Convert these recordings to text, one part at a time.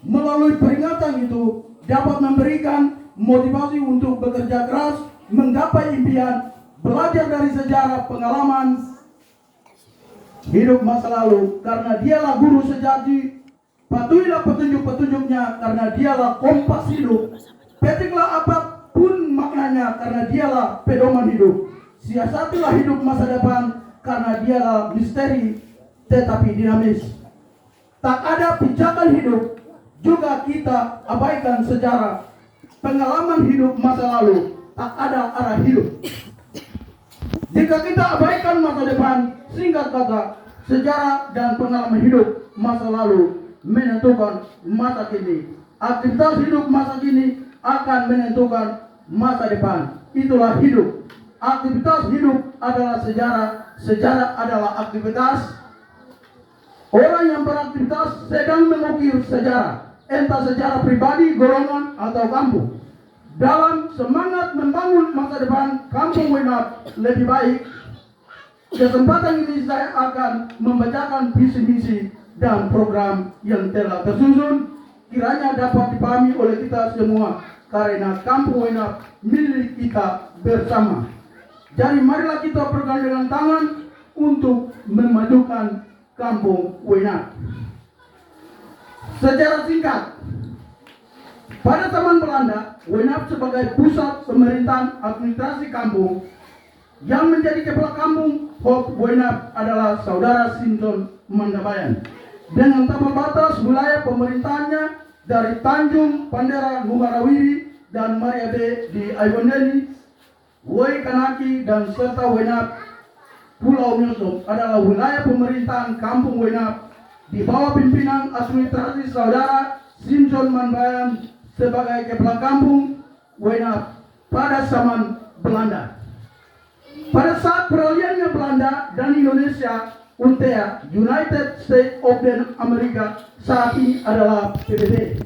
melalui peringatan itu dapat memberikan motivasi untuk bekerja keras, menggapai impian, belajar dari sejarah pengalaman hidup masa lalu, karena dialah guru sejati. Patuhilah petunjuk-petunjuknya, karena dialah kompas hidup. Petiklah apapun maknanya, karena dialah pedoman hidup. Siasatilah hidup masa depan, karena dialah misteri tetapi dinamis. Tak ada pijakan hidup, juga kita abaikan sejarah pengalaman hidup masa lalu. Tak ada arah hidup. Jika kita abaikan masa depan, singkat kata, sejarah dan pengalaman hidup masa lalu menentukan masa kini. Aktivitas hidup masa kini akan menentukan masa depan. Itulah hidup. Aktivitas hidup adalah sejarah, sejarah adalah aktivitas. Orang yang beraktivitas sedang mengukir sejarah, entah sejarah pribadi, golongan, atau kampung. Dalam semangat membangun masa depan Kampung Wenap lebih baik, kesempatan ini saya akan membacakan visi-misi dan program yang telah tersusun, kiranya dapat dipahami oleh kita semua, karena Kampung Wenap milik kita bersama. Jadi marilah kita bergandengan tangan untuk memajukan Kampung Wenap. Secara singkat, pada zaman Belanda, Wenap sebagai pusat pemerintahan administrasi kampung. Yang menjadi kepala kampung Hop Wenap adalah saudara Simpson Mandabayan. Dengan tabel batas wilayah pemerintahannya dari Tanjung Pandera Numarawiri dan Maria B di Aiboneli, Woi Kanaki dan serta Wenap Pulau Nyosop adalah wilayah pemerintahan kampung Wenap di bawah pimpinan administrasi saudara Simpson Mandabayan sebagai kepala kampung Wenap pada zaman Belanda. Pada saat peralihannya Belanda dan Indonesia, UNTA, United States of America, saat ini adalah PBB,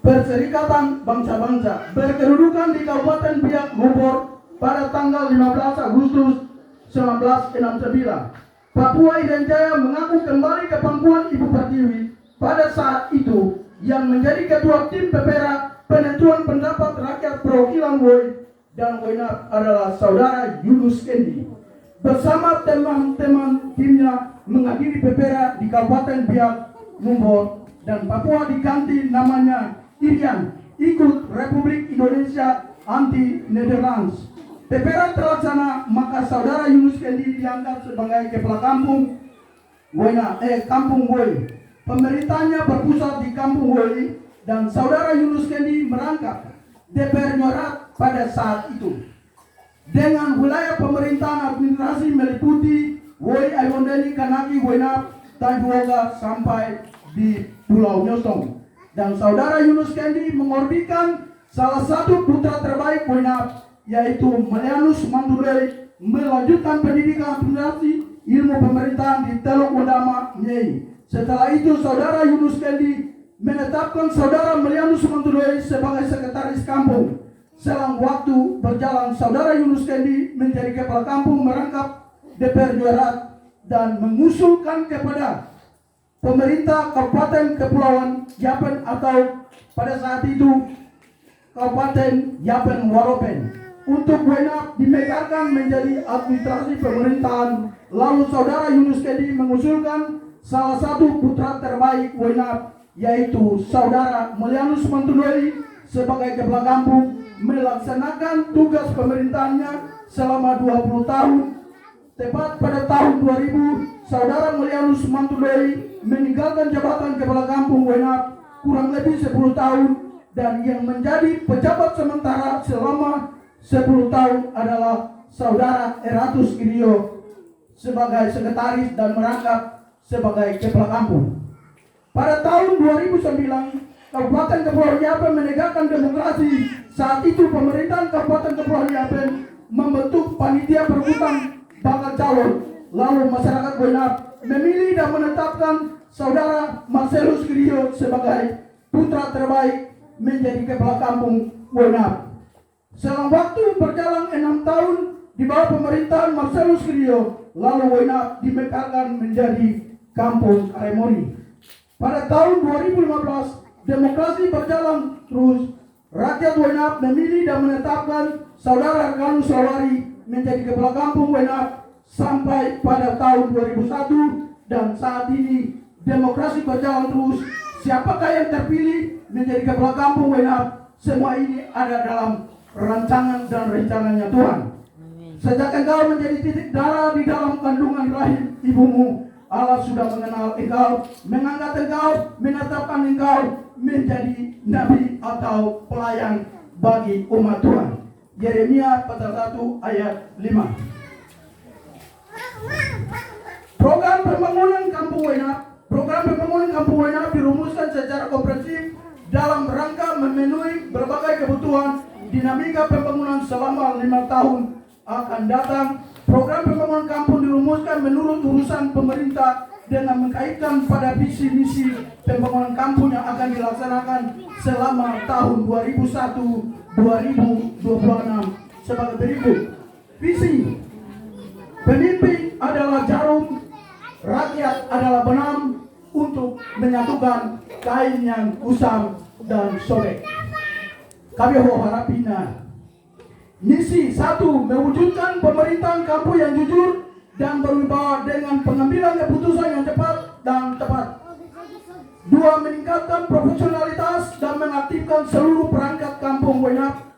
Perserikatan Bangsa-Bangsa, berkedudukan di Kabupaten Biak Bogor pada tanggal 15 Agustus 1969. Papua Irian Jaya mengaku kembali ke pangkuan Ibu Pertiwi. Pada saat itu, yang menjadi ketua tim PPRA penentuan pendapat rakyat perwakilan Woi dan Wenap adalah saudara Yunus Kendi. Bersama teman-teman timnya menghadiri PPRA di Kabupaten Biak Numfor dan Papua diganti namanya Irian, ikut Republik Indonesia anti Netherlands. PPRA terlaksana, maka saudara Yunus Kendi diangkat sebagai kepala kampung Kampung Woi. Pemerintahnya berpusat di Kampung Woi dan saudara Yunus Kendi merangkap DPR Nyorat pada saat itu. Dengan wilayah pemerintahan administrasi meliputi Woi, Aiboneli, Kanaki, Wenap, Tanjung Oga sampai di Pulau Nyosong. Dan saudara Yunus Kendi mengorbikan salah satu putra terbaik Wenap, yaitu Melianus Mandulei, melanjutkan pendidikan administrasi ilmu pemerintahan di Teluk Udama, Nyei. Setelah itu saudara Yunus Kendi menetapkan saudara Melianus Mandulei sebagai sekretaris kampung. Selang waktu berjalan, saudara Yunus Kendi menjadi kepala kampung merangkap DPR Nyorat dan mengusulkan kepada pemerintah Kabupaten Kepulauan Yapen atau pada saat itu Kabupaten Yapen Waropen untuk Wenap dimekarkan menjadi administrasi pemerintahan. Lalu saudara Yunus Kendi mengusulkan salah satu putra terbaik Wenap, yaitu saudara Melianus Mandulei sebagai kepala kampung, melaksanakan tugas pemerintahannya selama 20 tahun. Tepat pada tahun 2000, saudara Melianus Mandulei meninggalkan jabatan kepala kampung Wenap kurang lebih 10 tahun, dan yang menjadi pejabat sementara selama 10 tahun adalah saudara Eratus Girio sebagai sekretaris dan merangkap sebagai kepala kampung. Pada tahun 2009, Kabupaten Kepulauan Yapen menegakkan demokrasi. Saat itu pemerintahan Kabupaten Kepulauan Yapen membentuk panitia perebutan bakal calon. Lalu masyarakat Wenap memilih dan menetapkan saudara Marcelus Girio sebagai putra terbaik menjadi kepala kampung Wenap. Selang waktu berjalan 6 tahun di bawah pemerintahan Marcelus Girio, lalu Wenap dimekarkan menjadi Kampung Kalemori. pada tahun 2015 demokrasi berjalan terus. Rakyat Wainap memilih dan menetapkan Saudara Arkanus Salwari menjadi Kepala Kampung Wainap sampai pada tahun 2001, dan saat ini demokrasi berjalan terus. Siapakah yang terpilih menjadi Kepala Kampung Wainap, semua ini ada dalam rancangan dan rencananya Tuhan. Sejak engkau menjadi titik darah di dalam kandungan rahim ibumu, Allah sudah mengenal engkau, mengangkat engkau, menetapkan engkau menjadi nabi atau pelayan bagi umat Tuhan. Yeremia pasal 1 ayat 5. Program pembangunan Kampung Wainap dirumuskan secara komprehensif dalam rangka memenuhi berbagai kebutuhan dinamika pembangunan selama 5 tahun akan datang. Program pembangunan kampung dirumuskan menurut urusan pemerintah dengan mengkaitkan pada visi misi pembangunan kampung yang akan dilaksanakan selama tahun 2001-2026 sebagai berikut. Visi: pemimpin adalah jarum, rakyat adalah benang untuk menyatukan kain yang usang dan sobek. Kami harapina. Misi 1, mewujudkan pemerintahan kampung yang jujur dan berwibawa dengan pengambilan keputusan yang cepat dan tepat. 2, meningkatkan profesionalitas dan mengaktifkan seluruh perangkat kampung Wainap.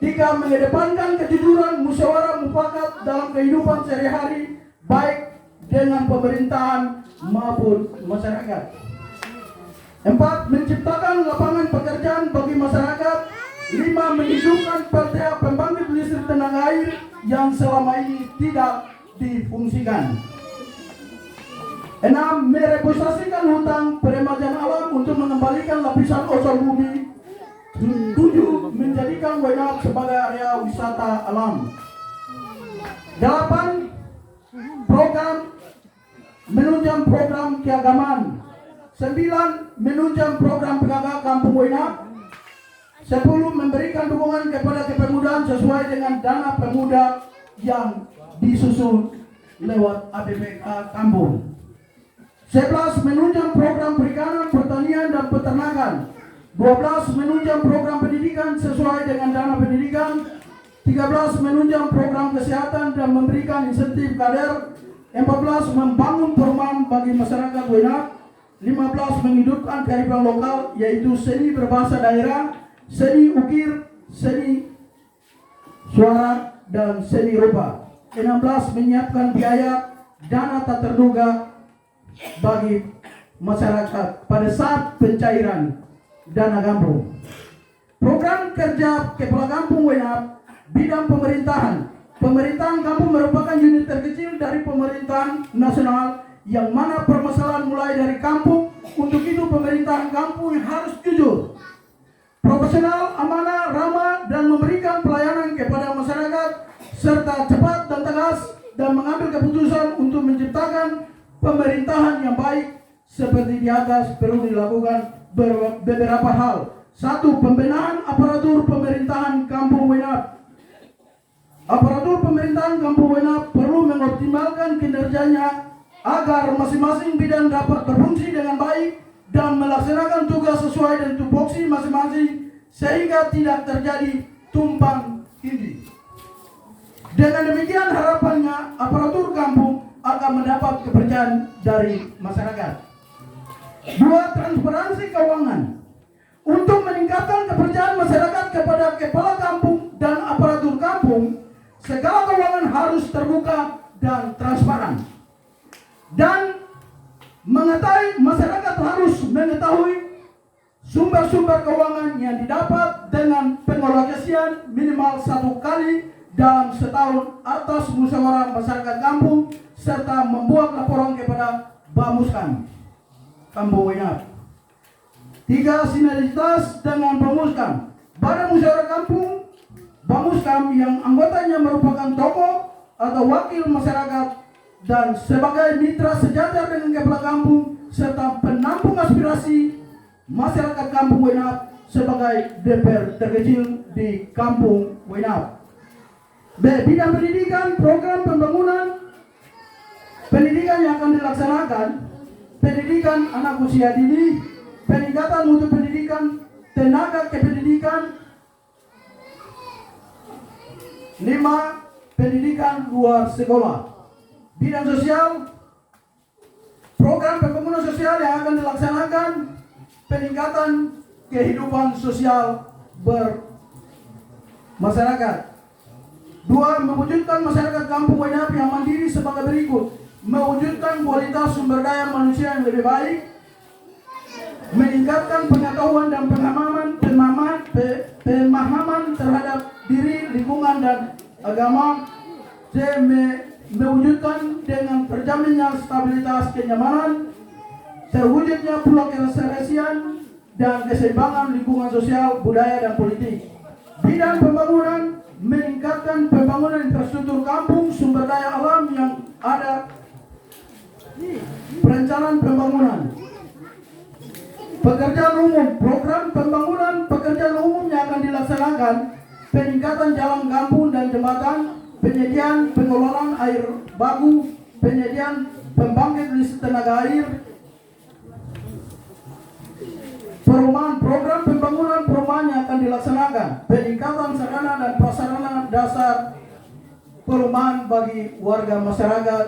3, mengedepankan kejujuran musyawarah mufakat dalam kehidupan sehari-hari baik dengan pemerintahan maupun masyarakat. 4, menciptakan lapangan pekerjaan bagi masyarakat. 5, menghidupkan plta pembangkit listrik tenaga air yang selama ini tidak difungsikan. 6, mereposasikan hutan peremajaan alam untuk mengembalikan lapisan ozon bumi. 7, menjadikan Wainap sebagai area wisata alam. 8, menunjang program keagamaan. 9, menunjang program PKK Kampung Wainap. 10, memberikan dukungan kepada kepemudaan sesuai dengan dana pemuda yang disusun lewat APBK Kampung. 11, menunjang program perikanan, pertanian, dan peternakan. 12, menunjang program pendidikan sesuai dengan dana pendidikan. 13, menunjang program kesehatan dan memberikan insentif kader. 14, membangun perumahan bagi masyarakat Wainap. 15, menghidupkan kearifan lokal yaitu seni berbahasa daerah, seni ukir, seni suara, dan seni rupa. 16, menyiapkan biaya dana tak terduga bagi masyarakat pada saat pencairan dana kampung. Program kerja Kepala Kampung Wainap, bidang pemerintahan. Pemerintahan kampung merupakan unit terkecil dari pemerintahan nasional yang mana permasalahan mulai dari kampung. Untuk itu pemerintahan kampung harus jujur, profesional, amanah, ramah, dan memberikan pelayanan kepada masyarakat serta cepat dan tegas dan mengambil keputusan untuk menciptakan pemerintahan yang baik. Seperti di atas perlu dilakukan beberapa hal. 1, pembenahan aparatur pemerintahan Kampung Wainap. Aparatur pemerintahan Kampung Wainap perlu mengoptimalkan kinerjanya agar masing-masing bidang dapat berfungsi dengan baik dan melaksanakan tugas sesuai dengan tupoksi masing-masing sehingga tidak terjadi tumpang tindih. Dengan demikian harapannya aparatur kampung akan mendapat kepercayaan dari masyarakat. 2, transparansi keuangan. Untuk meningkatkan kepercayaan masyarakat kepada kepala kampung dan aparatur kampung, segala keuangan harus terbuka dan transparan. Dan masyarakat harus mengetahui sumber-sumber keuangan yang didapat dengan pengalokasian minimal 1 kali dalam setahun atas musyawarah masyarakat kampung serta membuat laporan kepada Bamuskan Kampung Wainap. 3, sinergitas dengan Bamuskan. Badan musyawarah kampung Bamuskan yang anggotanya merupakan tokoh atau wakil masyarakat dan sebagai mitra sejajar dengan kepala kampung serta penampung aspirasi masyarakat Kampung Wainap sebagai DPR terkecil di Kampung Wainap. B, bidang pendidikan, program pembangunan pendidikan yang akan dilaksanakan. pendidikan anak usia dini, peningkatan mutu pendidikan, tenaga kependidikan. 5. Pendidikan luar sekolah. Bidang sosial, program pembangunan sosial yang akan dilaksanakan, peningkatan kehidupan sosial bermasyarakat. 2. Mewujudkan masyarakat kampung Waingapu yang mandiri sebagai berikut: mewujudkan kualitas sumber daya manusia yang lebih baik, meningkatkan pengetahuan dan pemahaman terhadap diri, lingkungan, dan agama. C. Mewujudkan dengan terjaminnya stabilitas kenyamanan, terwujudnya pula keserasian dan keseimbangan lingkungan sosial, budaya, dan politik. Bidang pembangunan, meningkatkan pembangunan infrastruktur kampung, sumber daya alam yang ada, perencanaan pembangunan. Pekerjaan umum, program pembangunan pekerjaan umum yang akan dilaksanakan: peningkatan jalan kampung dan jembatan, penyediaan pengelolaan air baku, penyediaan pembangkit listrik tenaga air. Program pembangunan perumahan yang akan dilaksanakan: peningkatan sarana dan prasarana dasar perumahan bagi warga masyarakat.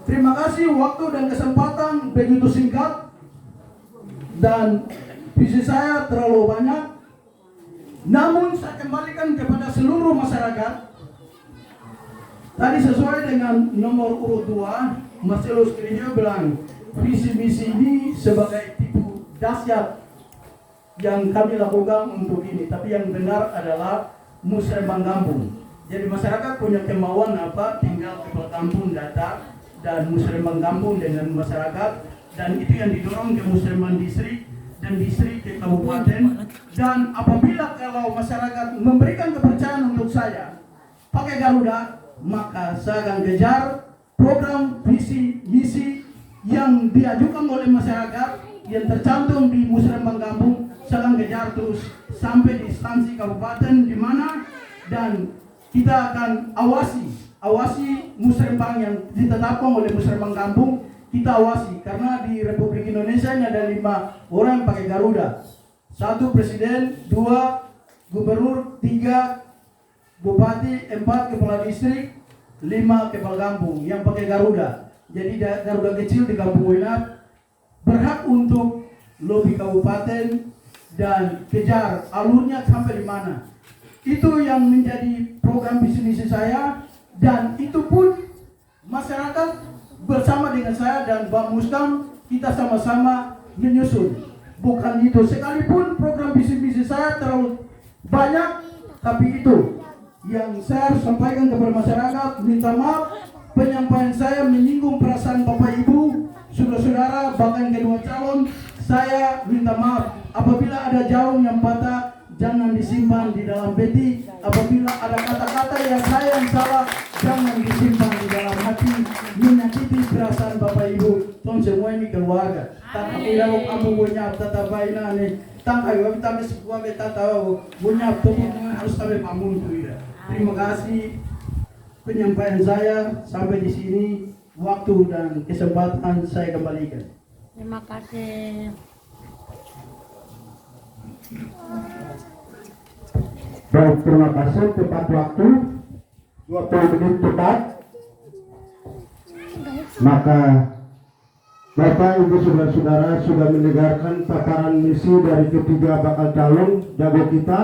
Terima kasih, waktu dan kesempatan begitu singkat dan visi saya terlalu banyak. Namun saya kembalikan kepada seluruh masyarakat. Tadi sesuai dengan nomor urut 2, Mas Elus Kirinjo bilang visi misi ini sebagai tipu dahsyat yang kami lakukan untuk ini. Tapi yang benar adalah musrembang kampung. Jadi masyarakat punya kemauan apa, tinggal ke kampung data dan musrembang kampung dengan masyarakat, dan itu yang didorong ke musrembang distrik dan distrik ke kabupaten. Dan apabila kalau masyarakat memberikan kepercayaan untuk saya pakai Garuda, maka saya akan kejar program visi misi yang diajukan oleh masyarakat yang tercantum di musrembang kampung. Saya akan kejar terus sampai di instansi kabupaten di mana, dan kita akan awasi musrembang yang ditetapkan oleh musrembang kampung. Kita awasi, karena di Republik Indonesia ini ada 5 orang yang pakai Garuda: 1 presiden, 2 gubernur, 3 bupati, 4 kepala distrik, 5 kepala kampung yang pakai Garuda. Jadi Garuda kecil di kampung Waingapu berhak untuk lobi kabupaten dan kejar alurnya sampai di mana. Itu yang menjadi program visi misi saya, dan itu pun masyarakat bersama dengan saya dan Pak Muskam, kita sama-sama menyusun. Bukan itu, sekalipun program visi misi saya terlalu banyak, tapi itu yang saya harus sampaikan kepada masyarakat. Minta maaf, penyampaian saya menyinggung perasaan Bapak Ibu, saudara-saudara, bahkan kedua calon. Saya minta maaf apabila ada jarum yang patah, jangan disimpan di dalam peti. Apabila ada kata-kata yang saya yang salah, jangan disimpan di dalam hati, menyakiti perasaan Bapak Ibu. Tong semua ini keluarga. Tak kira kamu punya tata baina nih, tak ayo kita sebuah kita tahu punya teman harus kami bangun tuh ya. Terima kasih, penyampaian saya sampai di sini. Waktu dan kesempatan saya kembalikan. Terima kasih. Baik, terima kasih. Tepat waktu 20 menit tepat. Maka Bapak Ibu saudara-saudara sudah mendengarkan paparan misi dari ketiga bakal calon jago kita.